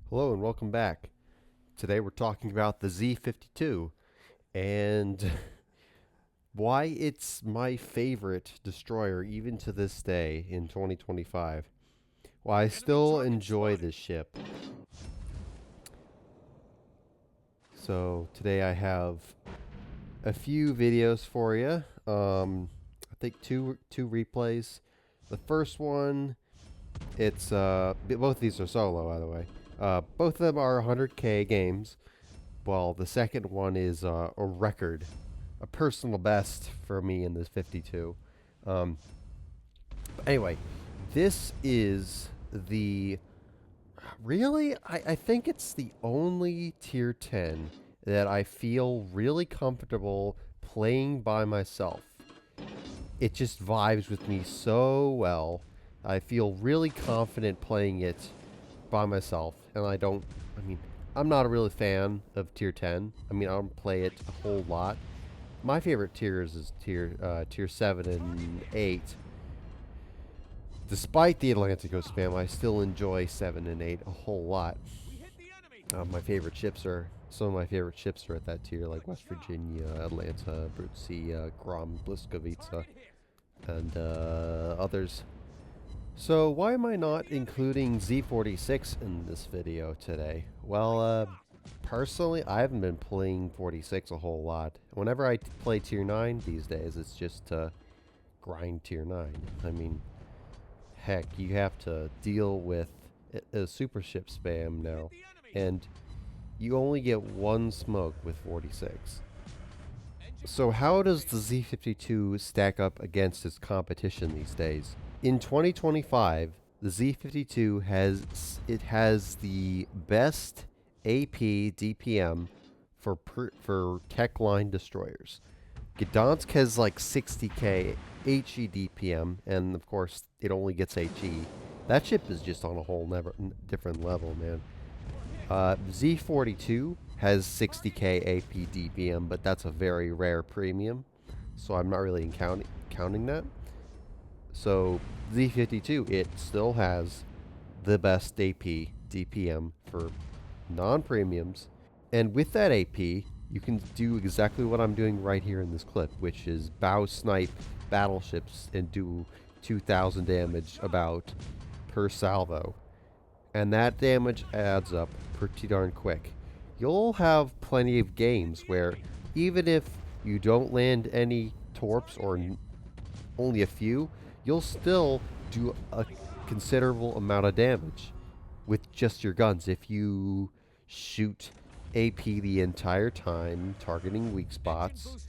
Hello and welcome back. Today we're talking about the Z-52 and why it's my favorite destroyer even to this day in 2025. Why I still enjoy this ship. So today I have a few videos for you. I think two replays. The first one, it's both of these are solo, by the way. Both of them are 100K games. Well, the second one is a record, a personal best for me in this 52. Anyway, this is the really, I think it's the only tier 10 that I feel really comfortable playing by myself. It just vibes with me so well. I feel really confident playing it by myself, and I mean, I'm not a really fan of tier 10. I mean, I don't play it a whole lot. My favorite tiers is tier 7 and 8. Despite the Atlantico spam, I still enjoy 7 and 8 a whole lot. Some of my favorite ships are at that tier, like West Virginia, Atlanta, Brutsia, Grom, Bliskovica, and others. So why am I not including Z-46 in this video today? Well, personally, I haven't been playing 46 a whole lot. Whenever I play tier 9 these days, it's just to grind tier 9. I mean, heck, you have to deal with a super ship spam now, and you only get one smoke with 46. So how does the Z-52 stack up against its competition these days? In 2025, the Z-52 has the best AP DPM for tech line destroyers. Gdansk has like 60k HE DPM, and of course it only gets HE. That ship is just on a whole different level, man. Z-42 has 60k AP DPM, but that's a very rare premium, so I'm not really counting that. So Z-52, it still has the best AP DPM for non-premiums. And with that AP, you can do exactly what I'm doing right here in this clip, which is bow snipe battleships and do 2,000 damage about per salvo. And that damage adds up pretty darn quick. You'll have plenty of games where even if you don't land any torps or only a few, you'll still do a considerable amount of damage with just your guns if you shoot AP the entire time, targeting weak spots.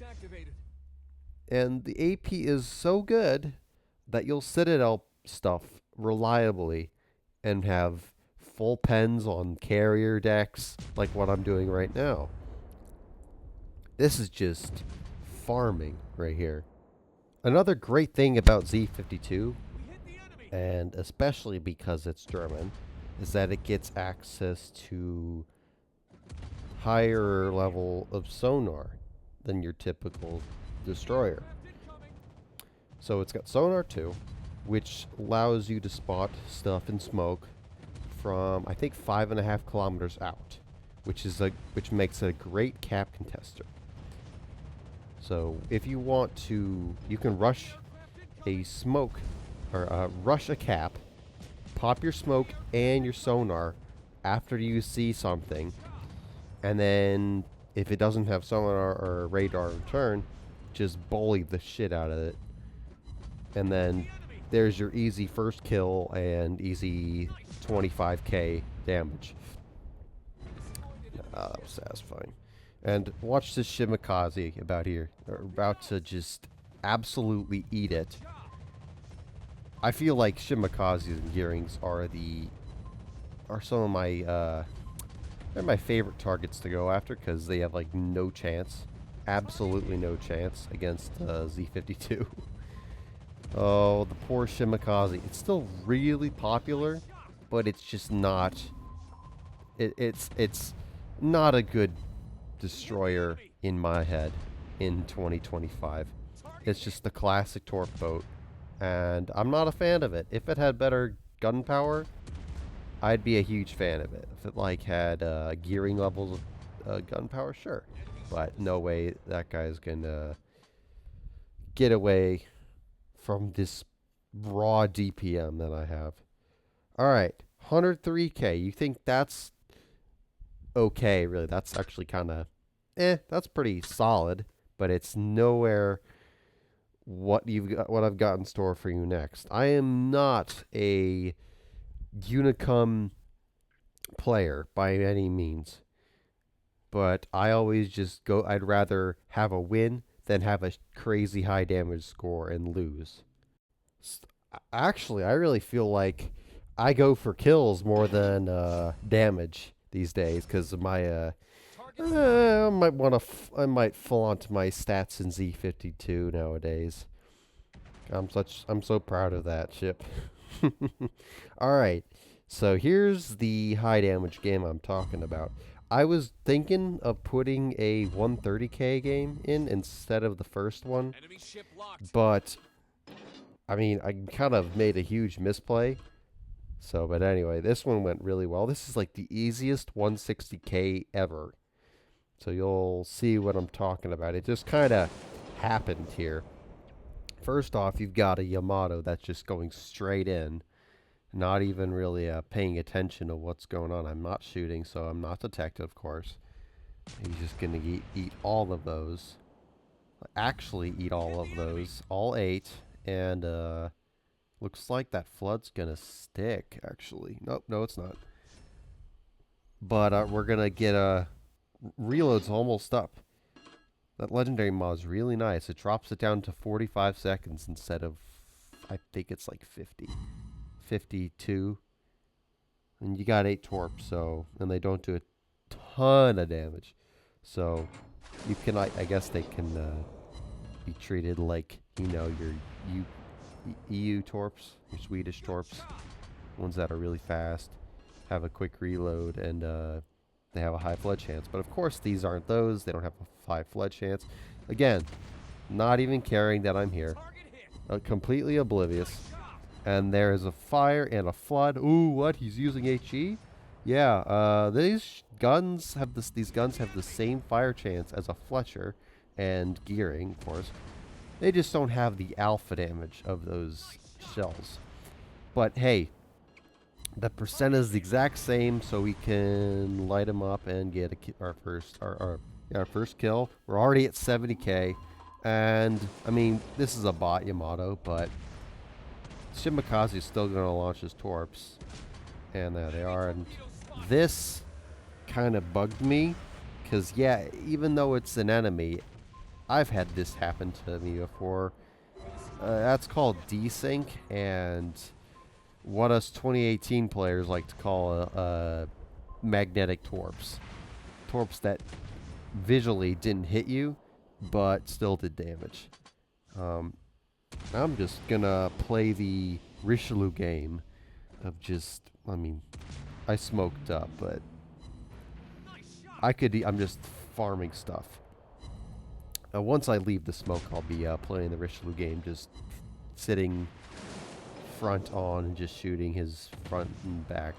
And the AP is so good that you'll Citadel stuff reliably and have full pens on carrier decks like what I'm doing right now. This is just farming right here. Another great thing about Z-52, and especially because it's German, is that it gets access to higher level of sonar than your typical destroyer. So it's got sonar 2, which allows you to spot stuff in smoke from, I think, 5.5 kilometers out, which makes it a great cap contester. So if you want to, you can rush a smoke, or rush a cap, pop your smoke and your sonar after you see something, and then if it doesn't have sonar or radar in turn, just bully the shit out of it. And then there's your easy first kill and easy 25k damage. That was satisfying. And watch this Shimakaze about here. They're about to just absolutely eat it. I feel like Shimakazes and Gearings are some of my they're my favorite targets to go after because they have like no chance, absolutely no chance against Z-52. Oh, the poor Shimakaze. It's still really popular, but it's just not. It's not a good destroyer in my head in 2025. It's just the classic torp boat, and I'm not a fan of it. If it had better gun power, I'd be a huge fan of it. If it like had gearing levels of gun power, sure. But no way that guy's gonna get away from this raw DPM that I have. All right, 103K. You think that's okay? Really, that's actually kind of, that's pretty solid. But it's nowhere what I've got in store for you next. I am not a Unicum player by any means, but I always just go. I'd rather have a win than have a crazy high damage score and lose. Actually, I really feel like I go for kills more than damage these days because of my. I might want to. I might flaunt my stats in Z-52 nowadays. I'm so proud of that ship. All right, so here's the high damage game I'm talking about. I was thinking of putting a 130K game in instead of the first one, but I mean, I kind of made a huge misplay. So, but anyway, this one went really well. This is like the easiest 160K ever. So you'll see what I'm talking about. It just kind of happened here. First off, you've got a Yamato that's just going straight in, not even really paying attention to what's going on. I'm not shooting, so I'm not detected, of course. He's just going to eat all of those. Actually eat all of those. All 8. And looks like that flood's going to stick, actually. Nope, no, it's not. But we're going to get a... Reload's almost up. That legendary mod is really nice. It drops it down to 45 seconds instead of, I think it's like 50. 52. And you got 8 torps, so, and they don't do a ton of damage. So, you can, I guess they can be treated like, you know, your EU torps, your Swedish torps. Ones that are really fast, have a quick reload, and they have a high flood chance. But of course, these aren't those. They don't have a high flood chance. Again, not even caring that I'm here. Completely oblivious. And there's a fire and a flood. Ooh, what? He's using HE? Yeah, these guns have the same fire chance as a Fletcher and gearing, of course. They just don't have the alpha damage of those shells. But hey, the percent is the exact same, so we can light them up and get our first kill. We're already at 70K, and I mean, this is a bot Yamato, but Shimakaze is still going to launch his torps, and there they are. And this kind of bugged me, because yeah, even though it's an enemy, I've had this happen to me before. That's called desync, and what us 2018 players like to call magnetic torps. Torps that visually didn't hit you, but still did damage. I'm just gonna play the Richelieu game of just, I mean, I smoked up, but I'm just farming stuff. Once I leave the smoke, I'll be playing the Richelieu game, just sitting front on and just shooting his front and back.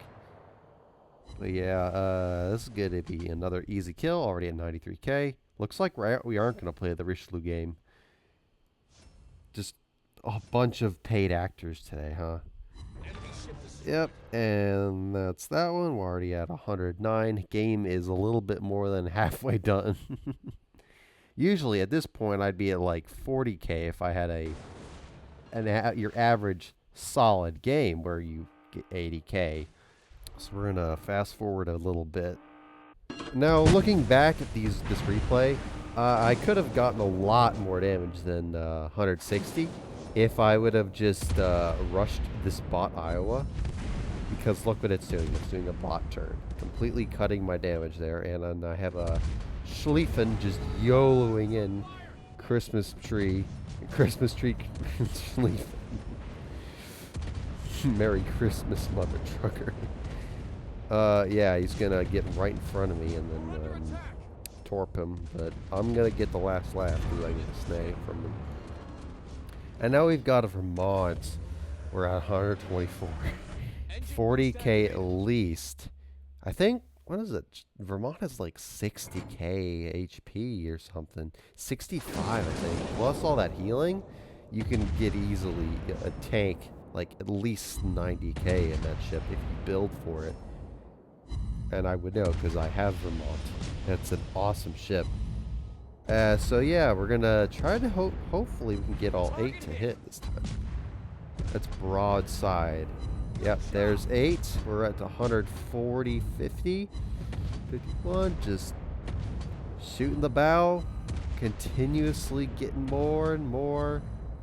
But yeah, this is going to be another easy kill, already at 93K. Looks like we aren't going to play the Richelieu game. Just a bunch of paid actors today, huh? Yep, and that's that one. We're already at 109. Game is a little bit more than halfway done. Usually at this point, I'd be at like 40K if I had your average solid game where you get 80K. So we're gonna fast forward a little bit. Now, looking back at this replay, I could have gotten a lot more damage than 160 if I would have just rushed this bot Iowa. Because look what it's doing. It's doing a bot turn, completely cutting my damage there, and then I have a Schlieffen just YOLOing in Christmas tree Schlieffen. Merry Christmas, mother trucker. Yeah, he's gonna get right in front of me and then torp him, but I'm gonna get the last laugh because I get a snag from him. And now we've got it for mods. We're at 124. 40K at least. I think, what is it? Vermont has like 60K HP or something. 65, I think. Plus all that healing, you can get easily a tank like at least 90K in that ship if you build for it. And I would know because I have Vermont. It's an awesome ship. So yeah, we're gonna try to hopefully we can get all 8 to hit this time. That's broadside. Yep, there's 8. We're at 140, 50, 51. Just shooting the bow, continuously getting more and more.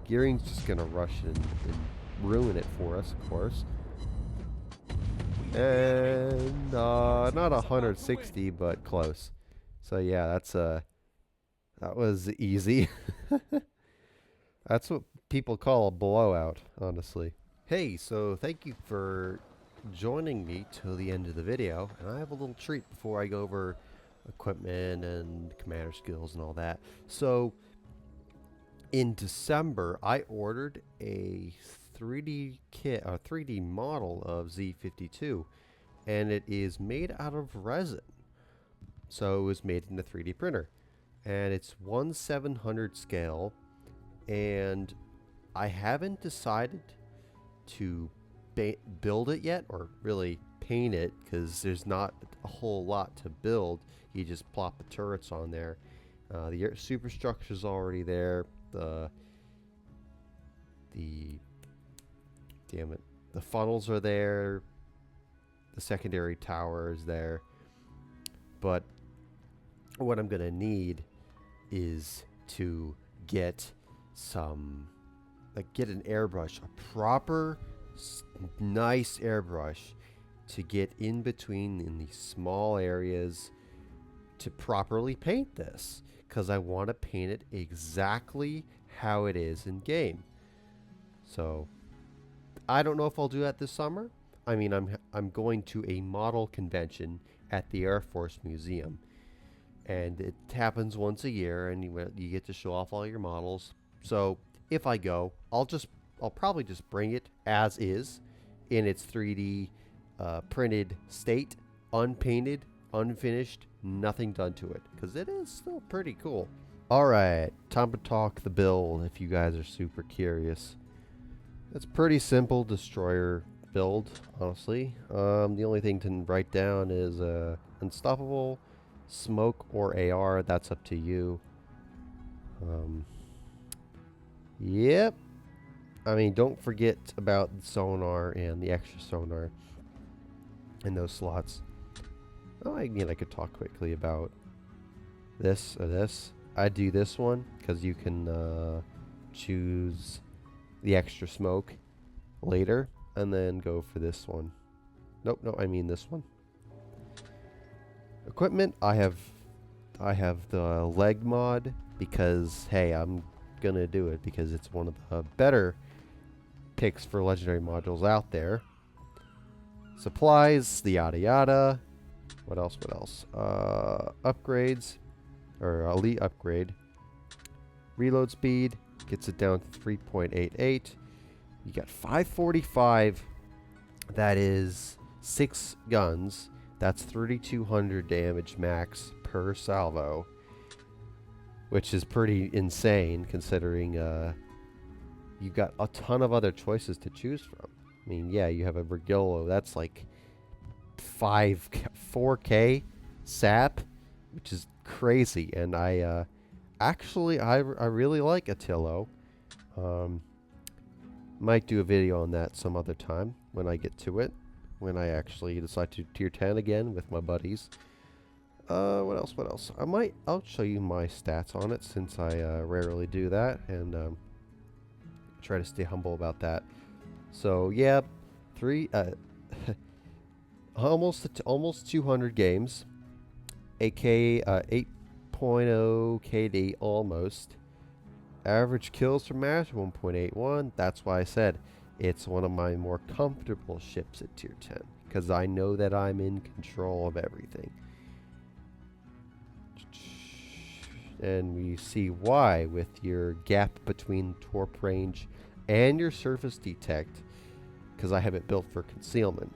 Gearing's just gonna rush and ruin it for us, of course. And not 160, but close. So yeah, that was easy. That's what people call a blowout, honestly. Hey, so thank you for joining me till the end of the video. And I have a little treat before I go over equipment and commander skills and all that. So in December, I ordered a 3D kit, a 3D model of Z-52, and it is made out of resin. So it was made in a 3D printer, and it's 1/700 scale, and I haven't decided to build it yet, or really paint it, because there's not a whole lot to build. You just plop the turrets on there. The superstructure's already there. The funnels are there. The secondary tower is there. But what I'm gonna need is to get some, like, get an airbrush, a proper nice airbrush to get in between in these small areas to properly paint this, because I want to paint it exactly how it is in game. So I don't know if I'll do that this summer. I mean, I'm going to a model convention at the Air Force Museum, and it happens once a year, and you get to show off all your models. So if I go, I'll probably just bring it as is in its 3D printed state, unpainted, unfinished, nothing done to it, because it is still pretty cool. Alright, time to talk the build if you guys are super curious. It's pretty simple destroyer build, honestly. The only thing to write down is unstoppable, smoke, or AR. That's up to you. Yep. I mean, don't forget about the sonar and the extra sonar in those slots. Oh, I mean, I could talk quickly about this or this. I do this one because you can choose the extra smoke later and then go for this one. Nope, no, I mean this one. Equipment, I have the leg mod because, hey, I'm gonna do it because it's one of the better picks for legendary modules out there. Supplies, the yada yada. What else? Upgrades, or elite upgrade. Reload speed gets it down to 3.88. You got 545. That is 6 guns. That's 3,200 damage max per salvo, which is pretty insane considering you got a ton of other choices to choose from. I mean, yeah, you have a Virgilio. That's like 4K sap, which is crazy. And I actually really like Attilo. Might do a video on that some other time when I get to it, when I actually decide to tier 10 again with my buddies. What else? I'll show you my stats on it, since I rarely do that, and try to stay humble about that. So yeah, almost 200 games, AK 8.0 KD almost. Average kills per match 1.81. That's why I said it's one of my more comfortable ships at tier 10, because I know that I'm in control of everything. And we see why with your gap between torp range and your surface detect, because I have it built for concealment.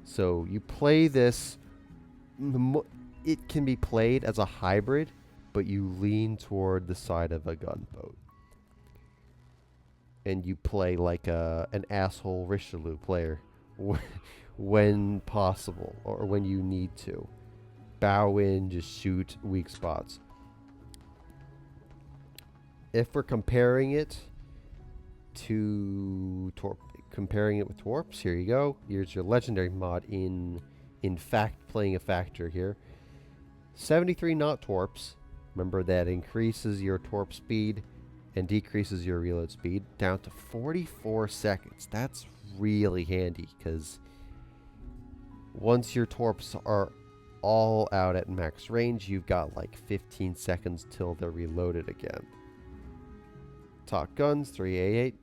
So you play this. It can be played as a hybrid, but you lean toward the side of a gunboat. And you play like an asshole Richelieu player when possible or when you need to. Bow in, just shoot weak spots. If we're comparing it to comparing it with Torps, here you go. Here's your legendary mod in fact playing a factor here. 73 knot Torps. Remember that increases your Torp speed and decreases your reload speed down to 44 seconds. That's really handy because once your Torps are all out at max range, you've got like 15 seconds till they're reloaded again. Talk guns, 388,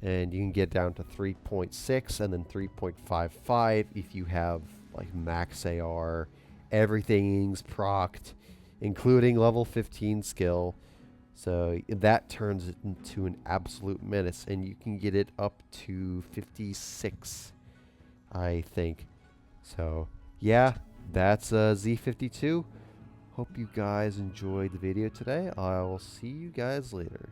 and you can get down to 3.6 and then 3.55 if you have like max AR, everything's procced, including level 15 skill. So that turns it into an absolute menace, and you can get it up to 56, I think. So yeah, that's Z-52. Hope you guys enjoyed the video today. I will see you guys later.